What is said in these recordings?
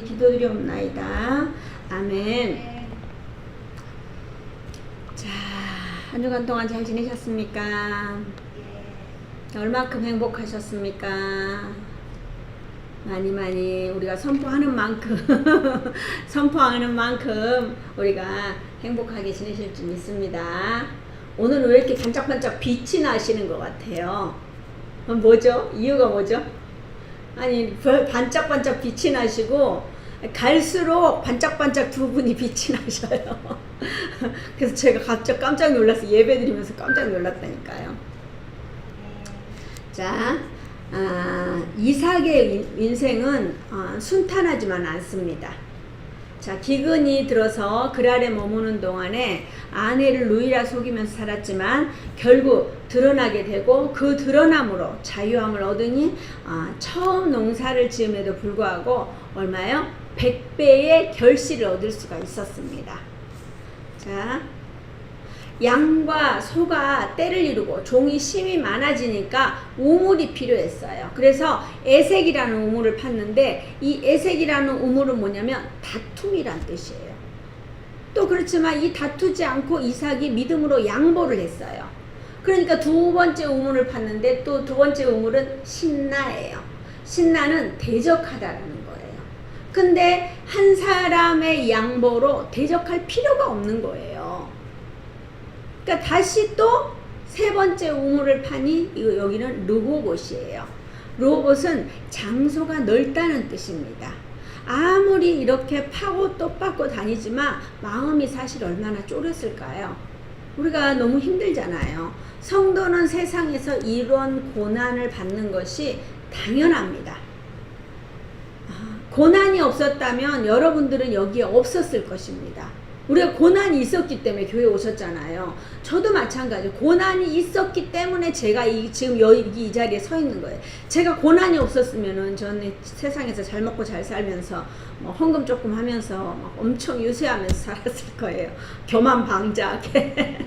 기도드리옵나이다. 아멘. 자, 한 주간 동안 잘 지내셨습니까? 얼마큼 행복하셨습니까? 많이 우리가 선포하는 만큼 선포하는 만큼 우리가 행복하게 지내실 줄 믿습니다. 오늘 왜 이렇게 반짝반짝 빛이 나시는 것 같아요? 뭐죠? 이유가 뭐죠? 아니, 반짝반짝 빛이 나시고 갈수록 반짝반짝 두 분이 빛이 나셔요. 그래서 제가 갑자기 깜짝 놀라서 예배 드리면서 깜짝 놀랐다니까요. 자, 이삭의 인생은 순탄하지만 않습니다. 자, 기근이 들어서 그랄에 머무는 동안에 아내를 루이라 속이면서 살았지만 결국 드러나게 되고 그 드러남으로 자유함을 얻으니 처음 농사를 지음에도 불구하고 얼마요? 100배의 결실을 얻을 수가 있었습니다. 자, 양과 소가 때를 이루고 종이 심이 많아지니까 우물이 필요했어요. 그래서 에색이라는 우물을 팠는데 이 에색이라는 우물은 뭐냐면 다툼이란 뜻이에요. 또 그렇지만 이 다투지 않고 이삭이 믿음으로 양보를 했어요. 그러니까 두 번째 우물을 팠는데 또 두 번째 우물은 신나예요. 신나는 대적하다라는 거예요. 근데 한 사람의 양보로 대적할 필요가 없는 거예요. 그러니까 다시 또 세 번째 우물을 파니 여기는 르호봇이에요. 르호봇은 장소가 넓다는 뜻입니다. 아무리 이렇게 파고 또 빻고 다니지만 마음이 사실 얼마나 쫄았을까요? 우리가 너무 힘들잖아요. 성도는 세상에서 이런 고난을 받는 것이 당연합니다. 고난이 없었다면 여러분들은 여기에 없었을 것입니다. 우리가 고난이 있었기 때문에 교회 오셨잖아요. 저도 마찬가지. 고난이 있었기 때문에 제가 지금 여기 이 자리에 서 있는 거예요. 제가 고난이 없었으면은 저는 세상에서 잘 먹고 잘 살면서 헌금 조금 하면서 막 엄청 유세하면서 살았을 거예요. 교만방자하게.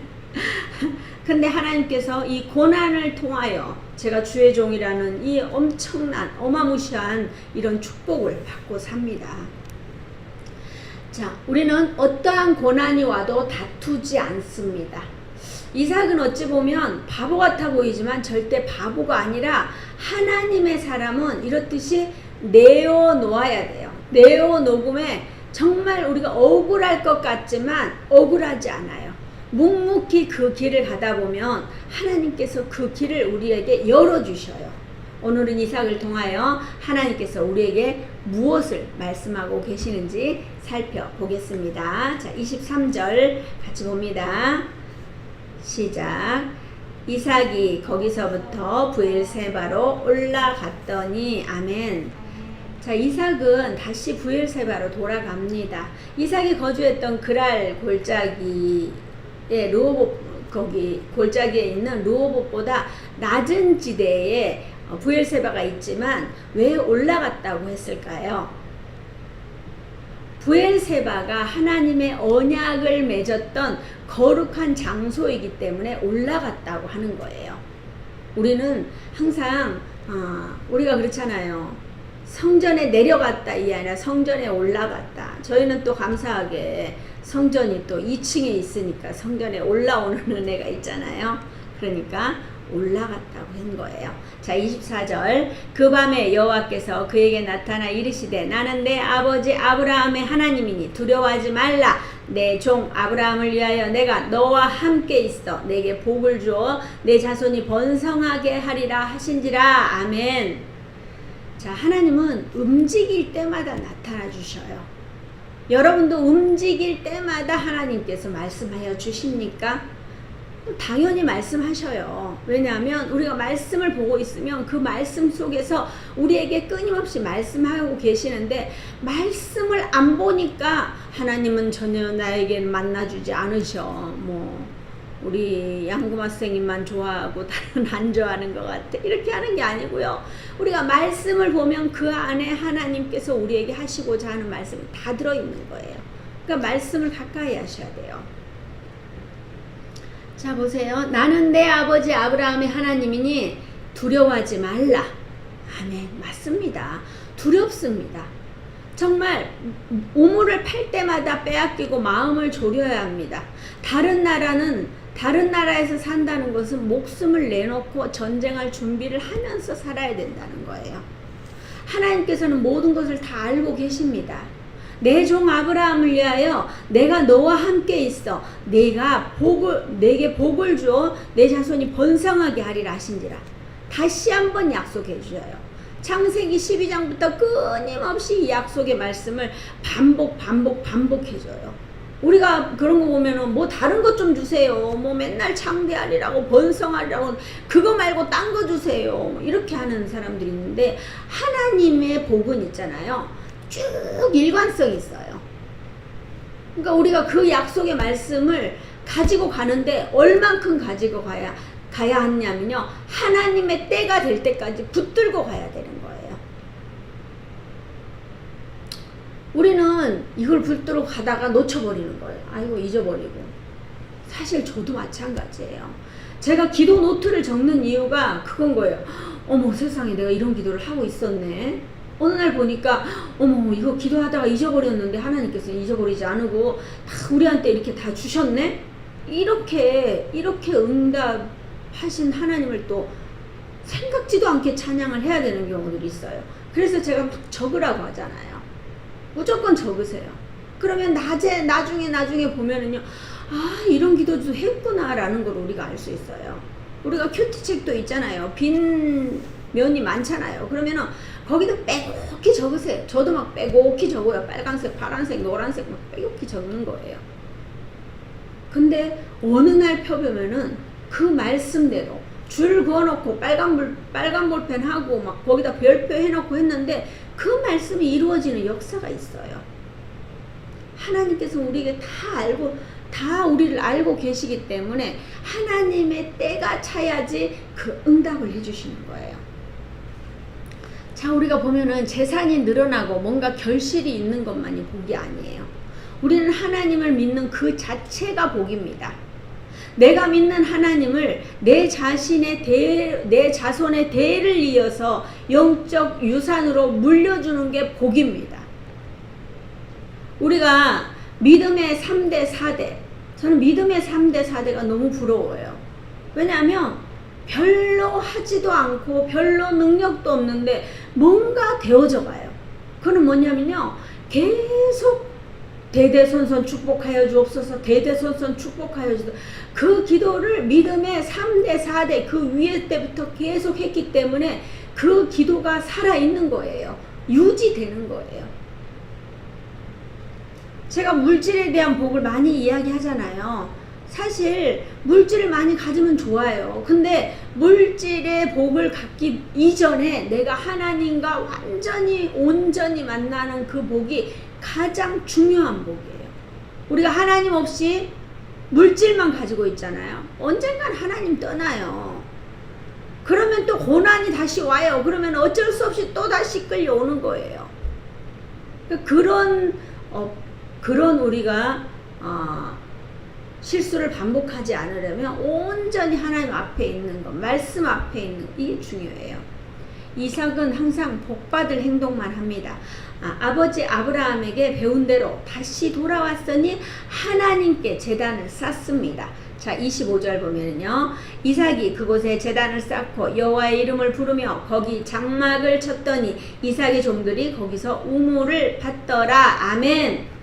근데 하나님께서 이 고난을 통하여 제가 주의 종이라는 이 엄청난 어마무시한 이런 축복을 받고 삽니다. 자, 우리는 어떠한 고난이 와도 다투지 않습니다. 이삭은 어찌 보면 바보 같아 보이지만 절대 바보가 아니라 하나님의 사람은 이렇듯이 내어놓아야 돼요. 내어놓음에 정말 우리가 억울할 것 같지만 억울하지 않아요. 묵묵히 그 길을 가다 보면 하나님께서 그 길을 우리에게 열어주셔요. 오늘은 이삭을 통하여 하나님께서 우리에게 무엇을 말씀하고 계시는지 살펴보겠습니다. 자, 23절 같이 봅니다. 시작. 이삭이 거기서부터 브엘세바로 올라갔더니 아멘. 자, 이삭은 다시 브엘세바로 돌아갑니다. 이삭이 거주했던 그랄 골짜기에 거기 골짜기에 있는 르호봇보다 낮은 지대에 브엘세바가 있지만 왜 올라갔다고 했을까요? 브엘세바가 하나님의 언약을 맺었던 거룩한 장소이기 때문에 올라갔다고 하는 거예요. 우리는 항상 우리가 그렇잖아요. 성전에 내려갔다 이 아니라 성전에 올라갔다. 저희는 또 감사하게 성전이 또 2층에 있으니까 성전에 올라오는 은혜가 있잖아요. 그러니까 올라갔다고 한 거예요. 자, 24절. 그 밤에 여호와께서 그에게 나타나 이르시되 나는 내 아버지 아브라함의 하나님이니 두려워하지 말라. 내 종 아브라함을 위하여 내가 너와 함께 있어 내게 복을 주어 내 자손이 번성하게 하리라 하신지라. 아멘. 자, 하나님은 움직일 때마다 나타나 주셔요. 여러분도 움직일 때마다 하나님께서 말씀하여 주십니까? 당연히 말씀하셔요. 왜냐하면 우리가 말씀을 보고 있으면 그 말씀 속에서 우리에게 끊임없이 말씀하고 계시는데 말씀을 안 보니까 하나님은 전혀 나에게 만나주지 않으셔. 우리 양금아 선생님만 좋아하고 다른 안 좋아하는 것 같아. 이렇게 하는 게 아니고요. 우리가 말씀을 보면 그 안에 하나님께서 우리에게 하시고자 하는 말씀이 다 들어있는 거예요. 그러니까 말씀을 가까이 하셔야 돼요. 자, 보세요. 나는 내 아버지 아브라함의 하나님이니 두려워하지 말라. 아멘. 맞습니다. 두렵습니다. 정말 우물을 팔 때마다 빼앗기고 마음을 졸여야 합니다. 다른 나라에서 산다는 것은 목숨을 내놓고 전쟁할 준비를 하면서 살아야 된다는 거예요. 하나님께서는 모든 것을 다 알고 계십니다. 내 종 아브라함을 위하여 내가 너와 함께 있어 내게 복을 주어 내 자손이 번성하게 하리라 하신지라. 다시 한번 약속해 주셔요. 창세기 12장부터 끊임없이 이 약속의 말씀을 반복해줘요. 우리가 그런 거 보면은 뭐 다른 것 좀 주세요. 뭐 맨날 창대하리라고 번성하리라고 그거 말고 딴 거 주세요. 이렇게 하는 사람들이 있는데 하나님의 복은 있잖아요. 쭉 일관성이 있어요. 그러니까 우리가 그 약속의 말씀을 가지고 가는데 얼만큼 가지고 가야 하냐면요. 하나님의 때가 될 때까지 붙들고 가야 되는 거예요. 우리는 이걸 붙들고 가다가 놓쳐버리는 거예요. 아이고 잊어버리고. 사실 저도 마찬가지예요. 제가 기도 노트를 적는 이유가 그건 거예요. 어머 세상에 내가 이런 기도를 하고 있었네. 어느 날 보니까 어머 이거 기도하다가 잊어버렸는데 하나님께서 잊어버리지 않고 다 우리한테 이렇게 다 주셨네. 이렇게 응답하신 하나님을 또 생각지도 않게 찬양을 해야 되는 경우들이 있어요. 그래서 제가 막 적으라고 하잖아요. 무조건 적으세요. 그러면 나중에 보면은요, 아 이런 기도도 했구나라는 걸 우리가 알 수 있어요. 우리가 큐티책도 있잖아요. 빈 면이 많잖아요. 그러면은 거기다 빼곡히 적으세요. 저도 막 빼곡히 적어요. 빨간색, 파란색, 노란색 막 빼곡히 적는 거예요. 근데 어느 날 펴보면은 그 말씀대로 줄 그어놓고 빨간 볼펜 하고 막 거기다 별표 해놓고 했는데 그 말씀이 이루어지는 역사가 있어요. 하나님께서 우리에게 다 우리를 알고 계시기 때문에 하나님의 때가 차야지 그 응답을 해주시는 거예요. 자, 우리가 보면은 재산이 늘어나고 뭔가 결실이 있는 것만이 복이 아니에요. 우리는 하나님을 믿는 그 자체가 복입니다. 내가 믿는 하나님을 내 자손의 대를 이어서 영적 유산으로 물려주는 게 복입니다. 우리가 믿음의 3대 4대, 저는 믿음의 3대 4대가 너무 부러워요. 왜냐하면 별로 하지도 않고 별로 능력도 없는데 뭔가 되어져 가요. 그건 뭐냐면요, 계속 대대손손 축복하여 주옵소서, 대대손손 축복하여 주옵소서. 그 기도를 믿음의 3대 4대 그 위에 때부터 계속 했기 때문에 그 기도가 살아있는 거예요. 유지되는 거예요. 제가 물질에 대한 복을 많이 이야기하잖아요. 사실 물질을 많이 가지면 좋아요. 근데 물질의 복을 갖기 이전에 내가 하나님과 완전히 온전히 만나는 그 복이 가장 중요한 복이에요. 우리가 하나님 없이 물질만 가지고 있잖아요. 언젠간 하나님 떠나요. 그러면 또 고난이 다시 와요. 그러면 어쩔 수 없이 또 다시 끌려오는 거예요. 그런 우리가 실수를 반복하지 않으려면 온전히 하나님 앞에 있는 것, 말씀 앞에 있는 이게 중요해요. 이삭은 항상 복받을 행동만 합니다. 아버지 아브라함에게 배운 대로 다시 돌아왔으니 하나님께 제단을 쌓습니다. 자, 25절 보면요, 이삭이 그곳에 제단을 쌓고 여호와의 이름을 부르며 거기 장막을 쳤더니 이삭의 종들이 거기서 우물을 받더라. 아멘.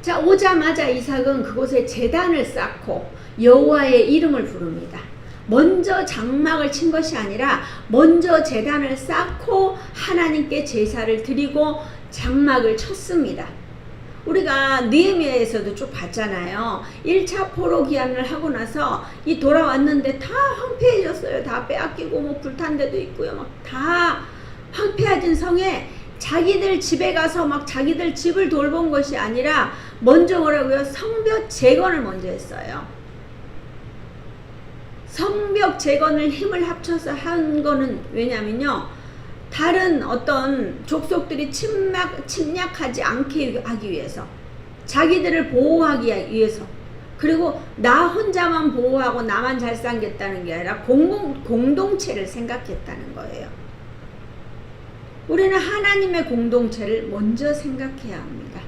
자, 오자마자 이삭은 그곳에 제단을 쌓고 여호와의 이름을 부릅니다. 먼저 장막을 친 것이 아니라 먼저 제단을 쌓고 하나님께 제사를 드리고 장막을 쳤습니다. 우리가 느헤미야에서도 쭉 봤잖아요. 1차 포로 기한을 하고 나서 이 돌아왔는데 다 황폐해졌어요. 다 빼앗기고 뭐 불탄 데도 있고요. 막 다 황폐해진 성에 자기들 집에 가서 막 자기들 집을 돌본 것이 아니라 먼저 뭐라고요? 성벽 재건을 먼저 했어요. 성벽 재건을 힘을 합쳐서 한 거는 왜냐면요, 다른 어떤 족속들이 침략하지 않게 하기 위해서, 자기들을 보호하기 위해서, 그리고 나 혼자만 보호하고 나만 잘 살겠다는 게 아니라 공동체를 생각했다는 거예요. 우리는 하나님의 공동체를 먼저 생각해야 합니다.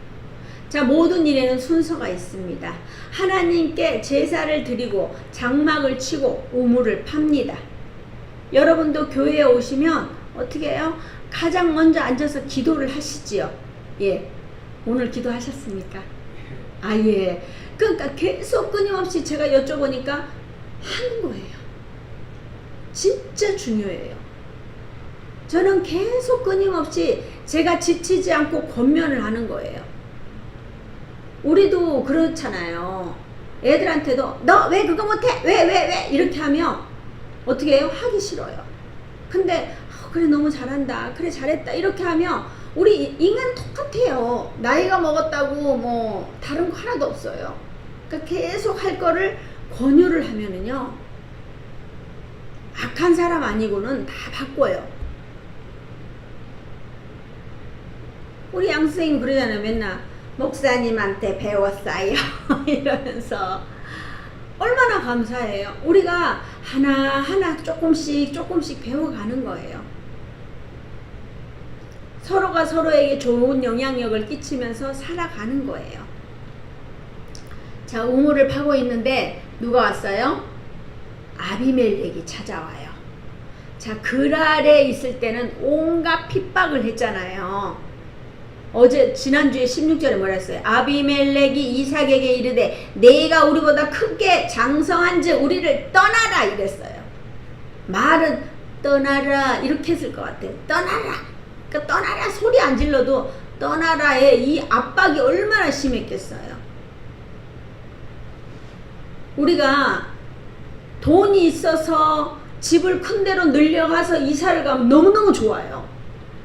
자, 모든 일에는 순서가 있습니다. 하나님께 제사를 드리고 장막을 치고 우물을 팝니다. 여러분도 교회에 오시면 어떻게 해요? 가장 먼저 앉아서 기도를 하시지요. 예. 오늘 기도하셨습니까? 아, 예. 그러니까 계속 끊임없이 제가 여쭤보니까 하는 거예요. 진짜 중요해요. 저는 계속 끊임없이 제가 지치지 않고 권면을 하는 거예요. 우리도 그렇잖아요. 애들한테도 너 왜 그거 못해? 왜? 이렇게 하면 어떻게 해요? 하기 싫어요. 근데 그래 너무 잘한다. 그래 잘했다. 이렇게 하면 우리 인간 똑같아요. 나이가 먹었다고 뭐 다른 거 하나도 없어요. 그러니까 계속 할 거를 권유를 하면은요. 악한 사람 아니고는 다 바꿔요. 우리 양 선생님 그러잖아요. 맨날 목사님한테 배웠어요. 이러면서 얼마나 감사해요. 우리가 하나하나 조금씩 배워가는 거예요. 서로가 서로에게 좋은 영향력을 끼치면서 살아가는 거예요. 자, 우물을 파고 있는데 누가 왔어요? 아비멜렉이 찾아와요. 자, 그랄에 있을 때는 온갖 핍박을 했잖아요. 지난주에 16절에 뭐라 했어요? 아비멜렉이 이삭에게 이르되 내가 우리보다 크게 장성한즉 우리를 떠나라 이랬어요. 말은 떠나라 이렇게 했을 것 같아요. 떠나라. 그러니까 떠나라 소리 안 질러도 떠나라의 이 압박이 얼마나 심했겠어요. 우리가 돈이 있어서 집을 큰 데로 늘려가서 이사를 가면 너무너무 좋아요.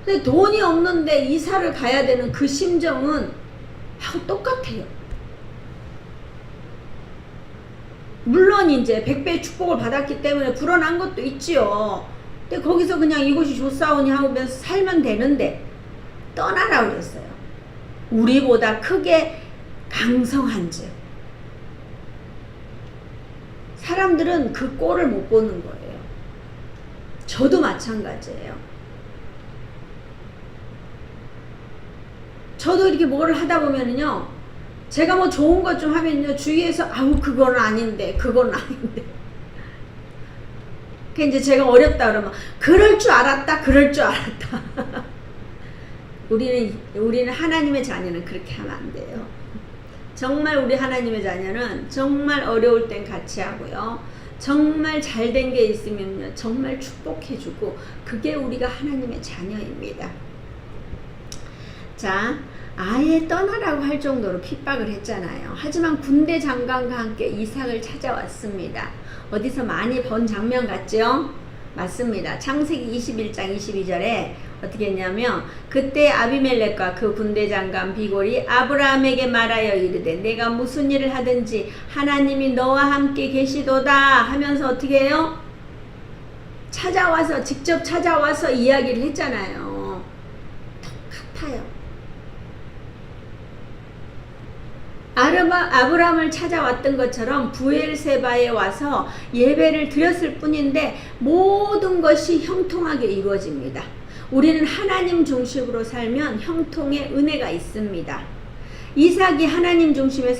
근데 돈이 없는데 이사를 가야 되는 그 심정은 하고 똑같아요. 물론 이제 100배의 축복을 받았기 때문에 불어난 것도 있지요. 근데 거기서 그냥 이곳이 좋사오니 하면서 살면 되는데 떠나라 그랬어요. 우리보다 크게 강성한즉. 사람들은 그 꼴을 못 보는 거예요. 저도 마찬가지예요. 저도 이렇게 뭐를 하다 보면은요, 제가 뭐 좋은 것 좀 하면요, 주위에서, 아우, 그건 아닌데. 그 이제 제가 어렵다 그러면, 그럴 줄 알았다. 우리는 하나님의 자녀는 그렇게 하면 안 돼요. 정말 우리 하나님의 자녀는 정말 어려울 땐 같이 하고요. 정말 잘된 게 있으면요, 정말 축복해주고, 그게 우리가 하나님의 자녀입니다. 자, 아예 떠나라고 할 정도로 핍박을 했잖아요. 하지만 군대 장관과 함께 이삭을 찾아왔습니다. 어디서 많이 본 장면 같죠? 맞습니다. 창세기 21장 22절에 어떻게 했냐면 그때 아비멜렉과 그 군대 장관 비골이 아브라함에게 말하여 이르되 내가 무슨 일을 하든지 하나님이 너와 함께 계시도다 하면서 어떻게 해요? 직접 찾아와서 이야기를 했잖아요. 똑같아요. 아브라함을 찾아왔던 것처럼 부엘세바에 와서 예배를 드렸을 뿐인데 모든 것이 형통하게 이루어집니다. 우리는 하나님 중심으로 살면 형통의 은혜가 있습니다. 이삭이 하나님 중심의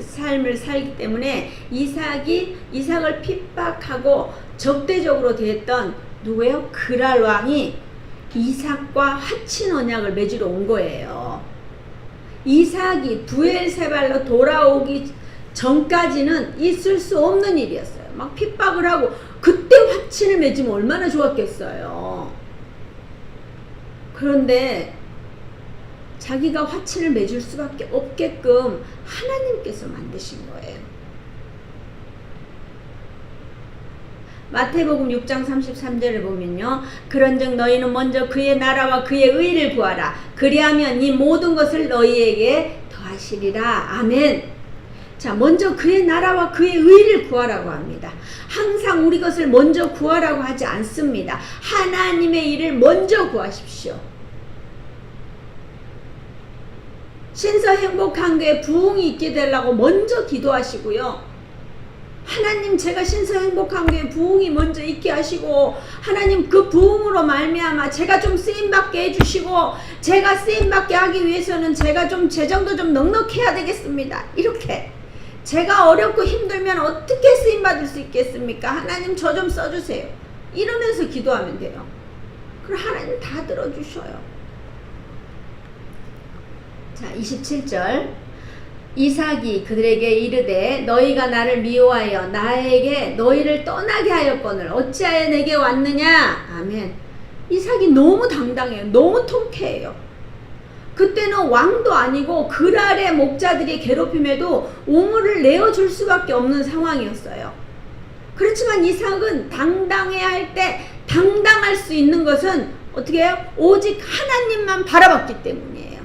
삶을 살기 때문에 이삭을 핍박하고 적대적으로 대했던 누구예요? 그랄 왕이 이삭과 화친 언약을 맺으러 온 거예요. 이삭이 부엘세발로 돌아오기 전까지는 있을 수 없는 일이었어요. 막 핍박을 하고 그때 화친을 맺으면 얼마나 좋았겠어요. 그런데 자기가 화친을 맺을 수밖에 없게끔 하나님께서 만드신 거예요. 마태복음 6장 33절을 보면요. 그런즉 너희는 먼저 그의 나라와 그의 의를 구하라. 그리하면 이 모든 것을 너희에게 더하시리라. 아멘. 자, 먼저 그의 나라와 그의 의를 구하라고 합니다. 항상 우리 것을 먼저 구하라고 하지 않습니다. 하나님의 일을 먼저 구하십시오. 신서 행복한 교회 부흥이 있게 되려고 먼저 기도하시고요. 하나님 제가 신성 행복한 게 부흥이 먼저 있게 하시고 하나님 그 부흥으로 말미암아 제가 좀 쓰임받게 해주시고 제가 쓰임받게 하기 위해서는 제가 좀 재정도 좀 넉넉해야 되겠습니다. 이렇게 제가 어렵고 힘들면 어떻게 쓰임받을 수 있겠습니까? 하나님 저 좀 써주세요. 이러면서 기도하면 돼요. 그럼 하나님 다 들어주셔요. 자 27절 이삭이 그들에게 이르되 너희가 나를 미워하여 나에게 너희를 떠나게 하였거늘 어찌하여 내게 왔느냐. 아멘. 이삭이 너무 당당해요. 너무 통쾌해요. 그때는 왕도 아니고 그랄의 목자들이 괴롭힘에도 우물을 내어줄 수밖에 없는 상황이었어요. 그렇지만 이삭은 당당해야 할 때 당당할 수 있는 것은 어떻게 해요? 오직 하나님만 바라봤기 때문이에요.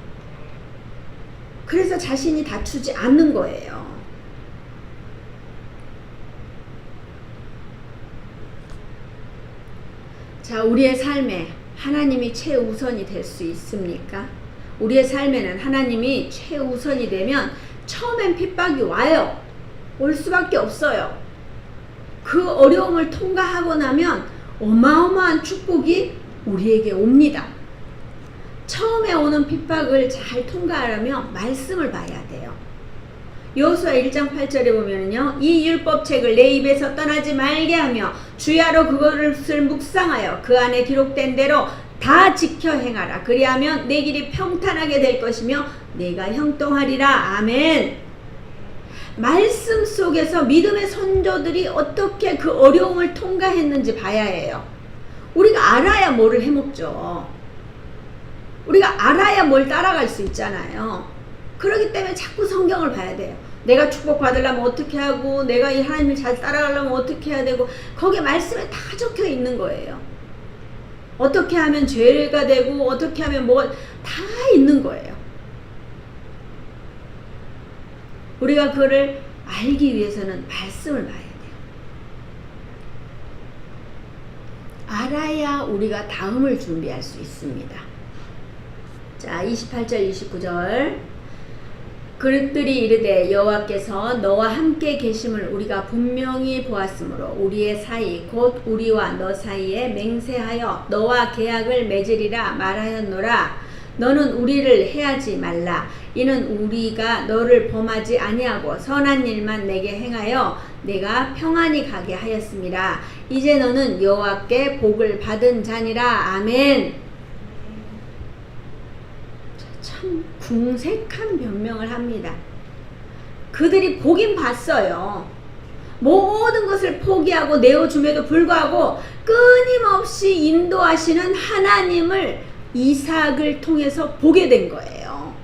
그래서 자신이 다투지 않는 거예요. 자, 우리의 삶에 하나님이 최우선이 될 수 있습니까? 우리의 삶에는 하나님이 최우선이 되면 처음엔 핍박이 와요. 올 수밖에 없어요. 그 어려움을 통과하고 나면 어마어마한 축복이 우리에게 옵니다. 처음에 오는 핍박을 잘 통과하려면 말씀을 봐야 돼요. 여호수아 1장 8절에 보면은요, 이 율법책을 내 입에서 떠나지 말게 하며 주야로 그것을 묵상하여 그 안에 기록된 대로 다 지켜 행하라. 그리하면 내 길이 평탄하게 될 것이며 내가 형통하리라. 아멘. 말씀 속에서 믿음의 선조들이 어떻게 그 어려움을 통과했는지 봐야 해요. 우리가 알아야 뭐를 해먹죠. 우리가 알아야 뭘 따라갈 수 있잖아요. 그렇기 때문에 자꾸 성경을 봐야 돼요. 내가 축복 받으려면 어떻게 하고 내가 이 하나님을 잘 따라가려면 어떻게 해야 되고 거기에 말씀에 다 적혀 있는 거예요. 어떻게 하면 죄가 되고 어떻게 하면 뭐가 다 있는 거예요. 우리가 그거를 알기 위해서는 말씀을 봐야 돼요. 알아야 우리가 다음을 준비할 수 있습니다. 자 28절 29절 그릇들이 이르되 여호와께서 너와 함께 계심을 우리가 분명히 보았으므로 우리의 사이 곧 우리와 너 사이에 맹세하여 너와 계약을 맺으리라 말하였노라. 너는 우리를 해하지 말라. 이는 우리가 너를 범하지 아니하고 선한 일만 내게 행하여 내가 평안히 가게 하였습니다. 이제 너는 여호와께 복을 받은 자니라. 아멘. 참 궁색한 변명을 합니다. 그들이 보긴 봤어요. 모든 것을 포기하고 내어줌에도 불구하고 끊임없이 인도하시는 하나님을 이삭을 통해서 보게 된 거예요.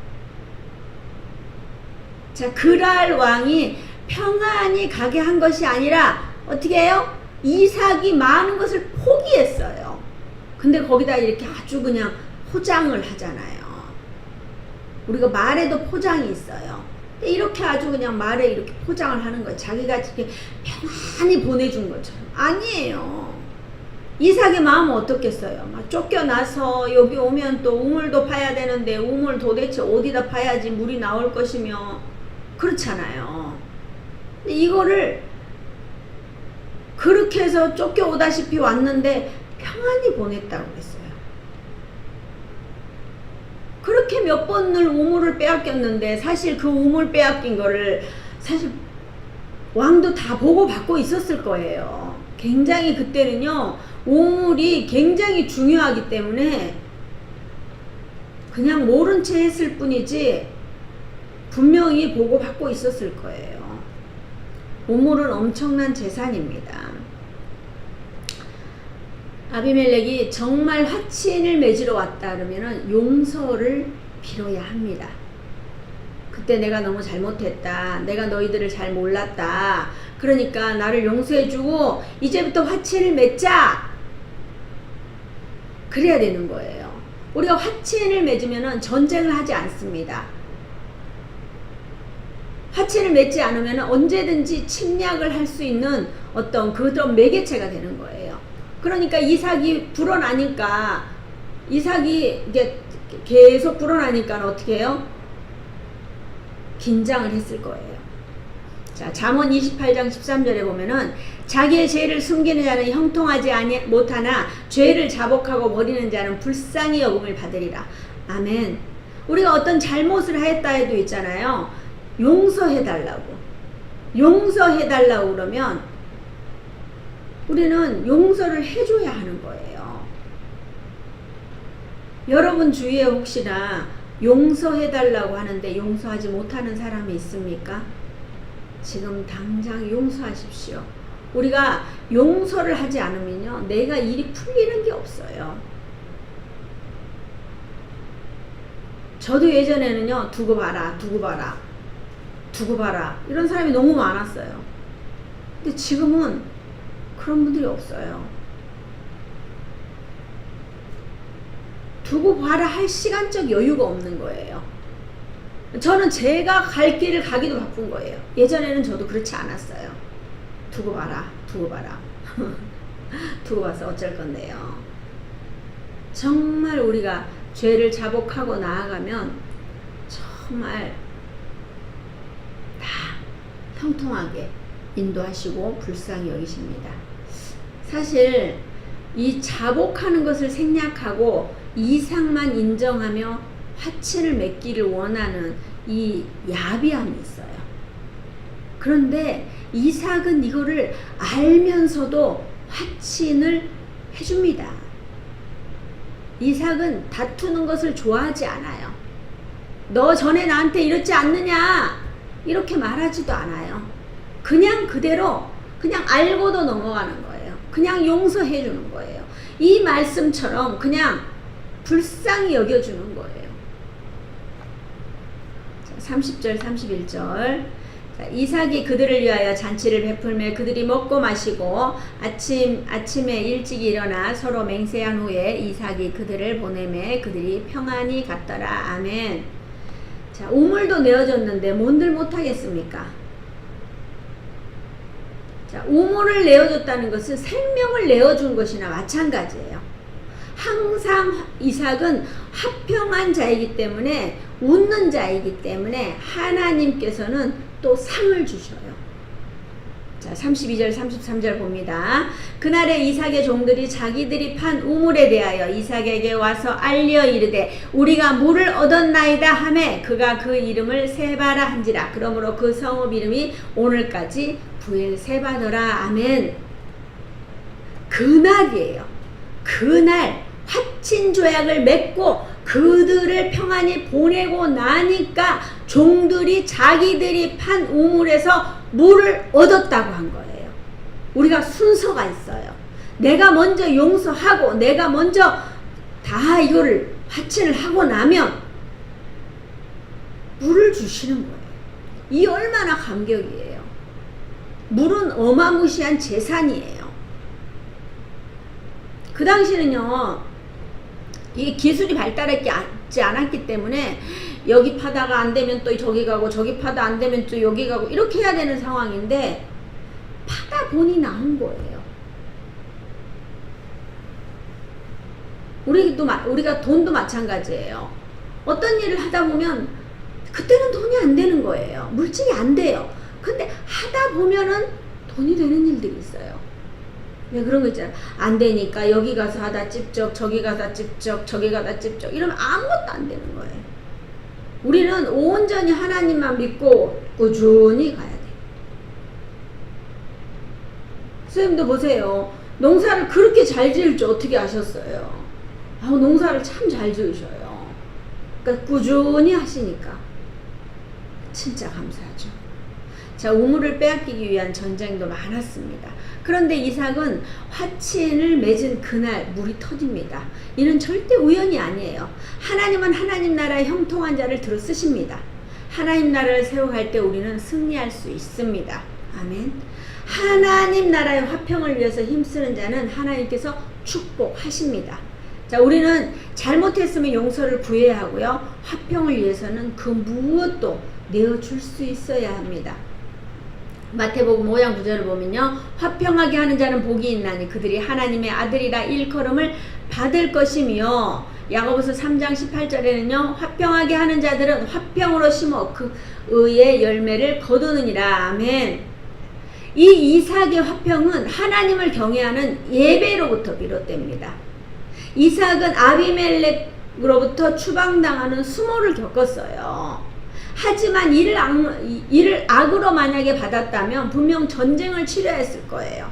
자, 그랄 왕이 평안히 가게 한 것이 아니라 어떻게 해요? 이삭이 많은 것을 포기했어요. 근데 거기다 이렇게 아주 그냥 포장을 하잖아요. 우리가 말에도 포장이 있어요. 근데 이렇게 아주 그냥 말에 이렇게 포장을 하는 거예요. 자기가 이렇게 평안히 보내준 것처럼. 아니에요. 이삭의 마음은 어떻겠어요? 막 쫓겨나서 여기 오면 또 우물도 파야 되는데 우물 도대체 어디다 파야지 물이 나올 것이며 그렇잖아요. 근데 이거를 그렇게 해서 쫓겨오다시피 왔는데 평안히 보냈다고 그랬어요. 그렇게 몇 번을 우물을 빼앗겼는데 사실 그 우물 빼앗긴 거를 사실 왕도 다 보고 받고 있었을 거예요. 굉장히 그때는요 우물이 굉장히 중요하기 때문에 그냥 모른 채 했을 뿐이지 분명히 보고 받고 있었을 거예요. 우물은 엄청난 재산입니다. 아비멜렉이 정말 화친을 맺으러 왔다 그러면은 용서를 빌어야 합니다. 그때 내가 너무 잘못했다. 내가 너희들을 잘 몰랐다. 그러니까 나를 용서해주고 이제부터 화친을 맺자. 그래야 되는 거예요. 우리가 화친을 맺으면은 전쟁을 하지 않습니다. 화친을 맺지 않으면 언제든지 침략을 할 수 있는 어떤 그런 매개체가 되는 거예요. 그러니까 이삭이 불어나니까 이삭이 이게 계속 불어나니까 어떻게 해요? 긴장을 했을 거예요. 자, 잠언 28장 13절에 보면은 자기의 죄를 숨기는 자는 형통하지 못하나 죄를 자복하고 버리는 자는 불쌍히 여김을 받으리라. 아멘. 우리가 어떤 잘못을 했다 해도 있잖아요. 용서해달라고. 용서해달라고 그러면 우리는 용서를 해줘야 하는 거예요. 여러분 주위에 혹시나 용서해달라고 하는데 용서하지 못하는 사람이 있습니까? 지금 당장 용서하십시오. 우리가 용서를 하지 않으면요, 내가 일이 풀리는 게 없어요. 저도 예전에는요, 두고 봐라 이런 사람이 너무 많았어요. 근데 지금은 그런 분들이 없어요. 두고 봐라 할 시간적 여유가 없는 거예요. 저는 제가 갈 길을 가기도 바쁜 거예요. 예전에는 저도 그렇지 않았어요. 두고 봐라 두고 봐서 어쩔 건데요. 정말 우리가 죄를 자복하고 나아가면 정말 다 형통하게 인도하시고 불쌍히 여기십니다. 사실 이 자복하는 것을 생략하고 이삭만 인정하며 화친을 맺기를 원하는 이 야비함이 있어요. 그런데 이삭은 이거를 알면서도 화친을 해줍니다. 이삭은 다투는 것을 좋아하지 않아요. 너 전에 나한테 이렇지 않느냐 이렇게 말하지도 않아요. 그냥 그대로 그냥 알고도 넘어가는 거예요. 그냥 용서해 주는 거예요. 이 말씀처럼 그냥 불쌍히 여겨주는 거예요. 30절 31절 자, 이삭이 그들을 위하여 잔치를 베풀매 그들이 먹고 마시고 아침에 일찍 일어나 서로 맹세한 후에 이삭이 그들을 보내매 그들이 평안히 갔더라. 아멘. 자, 우물도 내어줬는데 뭔들 못하겠습니까? 자, 우물을 내어줬다는 것은 생명을 내어준 것이나 마찬가지예요. 항상 이삭은 화평한 자이기 때문에 웃는 자이기 때문에 하나님께서는 또 상을 주셔요. 자, 32절 33절 봅니다. 그날에 이삭의 종들이 자기들이 판 우물에 대하여 이삭에게 와서 알려 이르되 우리가 물을 얻었나이다 하매 그가 그 이름을 세바라 한지라. 그러므로 그 성읍 이름이 오늘까지 부엘세바더라. 아멘. 그날이에요. 그날 화친 조약을 맺고 그들을 평안히 보내고 나니까 종들이 자기들이 판 우물에서 물을 얻었다고 한 거예요. 우리가 순서가 있어요. 내가 먼저 용서하고 내가 먼저 다 이거를 화친을 하고 나면 물을 주시는 거예요. 이 얼마나 감격이에요. 물은 어마무시한 재산이에요. 그 당시는요, 이게 기술이 발달하지 않았기 때문에 여기 파다가 안 되면 또 저기 가고 저기 파다 안 되면 또 여기 가고 이렇게 해야 되는 상황인데 파다 보니 나온 거예요. 우리가 돈도 마찬가지예요. 어떤 일을 하다 보면 그때는 돈이 안 되는 거예요. 물질이 안 돼요. 근데 하다 보면은 돈이 되는 일들이 있어요. 왜 그런 거 있잖아. 안 되니까 여기 가서 하다 찝쩍 저기 가다 찝쩍 저기 가다 찝쩍 이러면 아무것도 안 되는 거예요. 우리는 온전히 하나님만 믿고 꾸준히 가야 돼. 선생님도 보세요. 농사를 그렇게 잘 지을 줄 어떻게 아셨어요? 농사를 참 잘 지으셔요. 그러니까 꾸준히 하시니까 진짜 감사하죠. 자, 우물을 빼앗기기 위한 전쟁도 많았습니다. 그런데 이삭은 화친을 맺은 그날 물이 터집니다. 이는 절대 우연이 아니에요. 하나님은 하나님 나라의 형통한 자를 들어 쓰십니다. 하나님 나라를 세워갈 때 우리는 승리할 수 있습니다. 아멘. 하나님 나라의 화평을 위해서 힘쓰는 자는 하나님께서 축복하십니다. 자, 우리는 잘못했으면 용서를 구해야 하고요. 화평을 위해서는 그 무엇도 내어줄 수 있어야 합니다. 마태복음 5장 9절을 보면요, 화평하게 하는 자는 복이 있나니 그들이 하나님의 아들이라 일컬음을 받을 것이며 야고보서 3장 18절에는요. 화평하게 하는 자들은 화평으로 심어 그 의의 열매를 거두느니라. 아멘. 이 이삭의 화평은 하나님을 경외하는 예배로부터 비롯됩니다. 이삭은 아비멜렉으로부터 추방당하는 수모를 겪었어요. 하지만 이를 악으로 만약에 받았다면 분명 전쟁을 치러했을 거예요.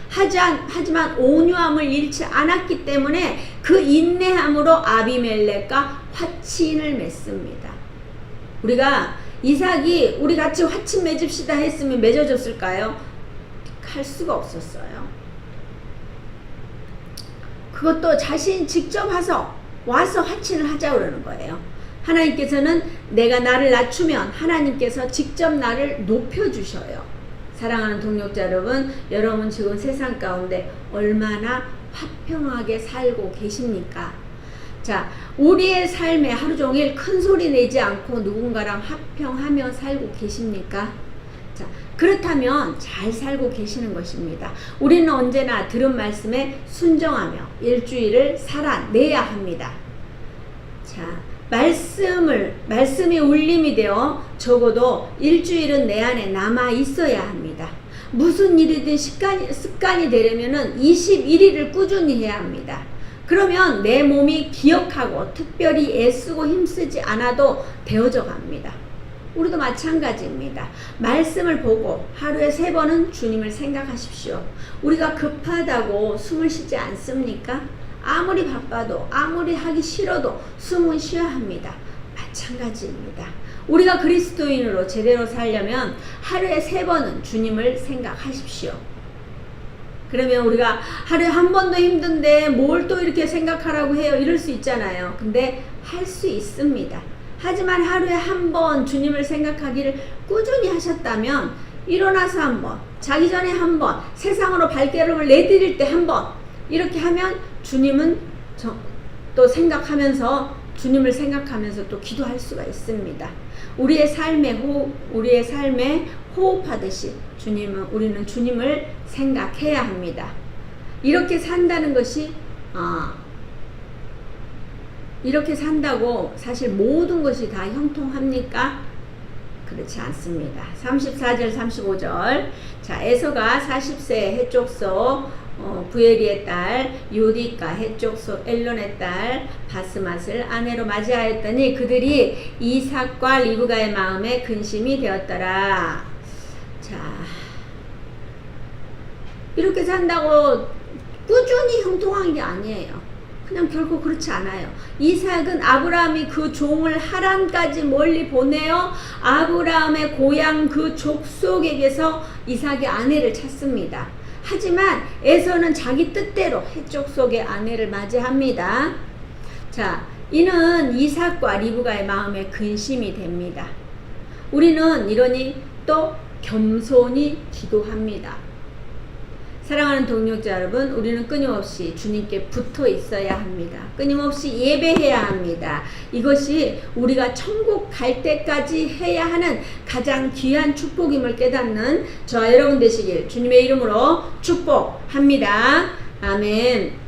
하지만 온유함을 잃지 않았기 때문에 그 인내함으로 아비멜렉과 화친을 맺습니다. 우리가 이삭이 우리 같이 화친 맺읍시다 했으면 맺어졌을까요? 할 수가 없었어요. 그것도 자신 직접 와서 화친을 하자고 그러는 거예요. 하나님께서는 내가 나를 낮추면 하나님께서 직접 나를 높여주셔요. 사랑하는 동역자 여러분 지금 세상 가운데 얼마나 화평하게 살고 계십니까? 자, 우리의 삶에 하루 종일 큰 소리 내지 않고 누군가랑 화평하며 살고 계십니까? 자, 그렇다면 잘 살고 계시는 것입니다. 우리는 언제나 들은 말씀에 순종하며 일주일을 살아내야 합니다. 자, 말씀이 울림이 되어 적어도 일주일은 내 안에 남아 있어야 합니다. 무슨 일이든 습관이 되려면은 21일을 꾸준히 해야 합니다. 그러면 내 몸이 기억하고 특별히 애쓰고 힘쓰지 않아도 되어져 갑니다. 우리도 마찬가지입니다. 말씀을 보고 하루에 3번은 주님을 생각하십시오. 우리가 급하다고 숨을 쉬지 않습니까? 아무리 바빠도 아무리 하기 싫어도 숨은 쉬어야 합니다. 마찬가지입니다. 우리가 그리스도인으로 제대로 살려면 하루에 3번은 주님을 생각하십시오. 그러면 우리가 하루에 한 번도 힘든데 뭘 또 이렇게 생각하라고 해요? 이럴 수 있잖아요. 근데 할 수 있습니다. 하지만 하루에 한 번 주님을 생각하기를 꾸준히 하셨다면 일어나서 한 번, 자기 전에 한 번, 세상으로 발걸음을 내디딜 때 한 번 이렇게 하면 주님은 또 주님을 생각하면서 또 기도할 수가 있습니다. 우리의 삶에 호흡하듯이 우리는 주님을 생각해야 합니다. 이렇게 산다는 것이 이렇게 산다고 사실 모든 것이 다 형통합니까? 그렇지 않습니다. 34절 35절 자, 에서가 40세 해족소 부에리의 딸 요디가 해족소 엘론의 딸 바스맛을 아내로 맞이하였더니 그들이 이삭과 리브가의 마음에 근심이 되었더라. 자, 이렇게 산다고 꾸준히 형통한 게 아니에요. 그냥 결코 그렇지 않아요. 이삭은 아브라함이 그 종을 하란까지 멀리 보내어 아브라함의 고향 그 족속에게서 이삭의 아내를 찾습니다. 하지만 에서는 자기 뜻대로 해족 속의 아내를 맞이합니다. 자, 이는 이삭과 리브가의 마음에 근심이 됩니다. 우리는 이러니 또 겸손히 기도합니다. 사랑하는 동역자 여러분, 우리는 끊임없이 주님께 붙어 있어야 합니다. 끊임없이 예배해야 합니다. 이것이 우리가 천국 갈 때까지 해야 하는 가장 귀한 축복임을 깨닫는 저와 여러분 되시길 주님의 이름으로 축복합니다. 아멘.